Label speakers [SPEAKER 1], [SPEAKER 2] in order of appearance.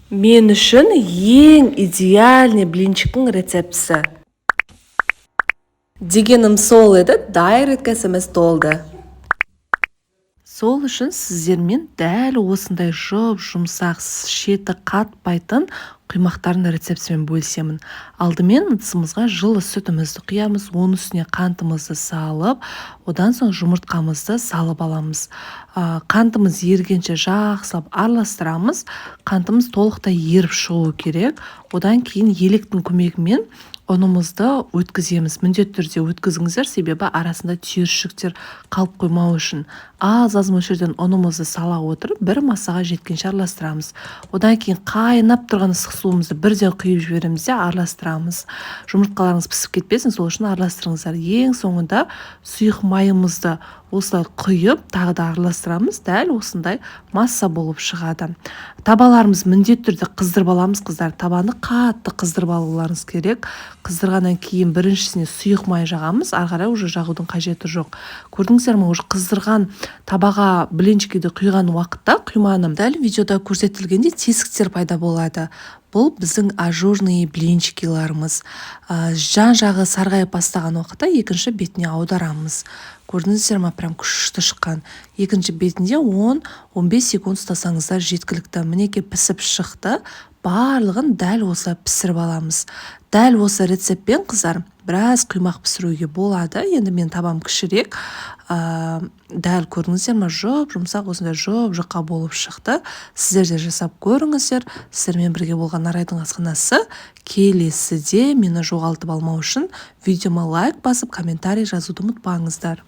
[SPEAKER 1] Мен үшін ең идеальный блинчиктің рецептісі. Дегенім сол еді, дайрект смс толды. Сол үшін сіздермен дәл осындай жұмсақ, шеті қатпайтын құймақтардың рецептімен бөлісемін. Алдымен ыдысымызға жылы сүтімізді құямыз, оның үстіне қантымызды салып, одан соң жұмыртқамызды салып аламыз. Қантымыз ергенше жақсылап араластырамыз. Қантымыз толықтай еріп шығу керек. Одан кейін електің көмегімен ұнымызды өткіземіз. Міндетті түрде өткізіңіздер, себебі арасында түйіршіктер қалып қоймау үшін. Аз мөлшерден ұнымызды сала отырып, бір массаға жеткенше араластырамыз. Одан кейін қайнап тұрған ыстық суымызды бірден құйып жібереміз де араластырамыз. Жұмыртқаларыңыз пісіп кетпесін, сол үшін араластырыңыздар. Ең соңында сұйық майымызды осылай құйып, тағы да араластырамыз. Дәл осындай масса болып шығады. Табаларымыз міндетті түрде қыздырып аламыз, қыздар. Табаны қатты қыздырып алуларыңыз керек. Қыздырғаннан кейін біріншісіне сұйық май жағамыз, ары қарай уже жағудың қажеті жоқ. Көрдіңіздер ме, уже қыздырған табаға блинчикті құйған уақытта құйманы дәл видеода көрсетілгенде тесіктер пайда болады. Бұл біздің ажурный блинчикиларымыз. Жан жағы сарғайып бастаған уақытта екінші бетіне аударамыз. Көрдіңіздер ме, прям күшті шыққан. Екінші бетінде 10-15 секунд ұстасаңыздар жеткілікті. Мінеке пісіп шықты. Барлығын дәл осылай пісіріп аламыз. Дәл осы рецептпен, қыздар, біраз құймақ пісіруге болады. Енді мен табам кішірек. Дәл көрдіңіздер ме, жұмсақ осындай жұқа болып шықты. Сіздер де жасап көріңіздер. Сіздермен бірге болған Арайдың асханасы. Келесіде мені жоғалтып алмау үшін видеома лайк басып, комментарий жазуды ұмытпаңыздар.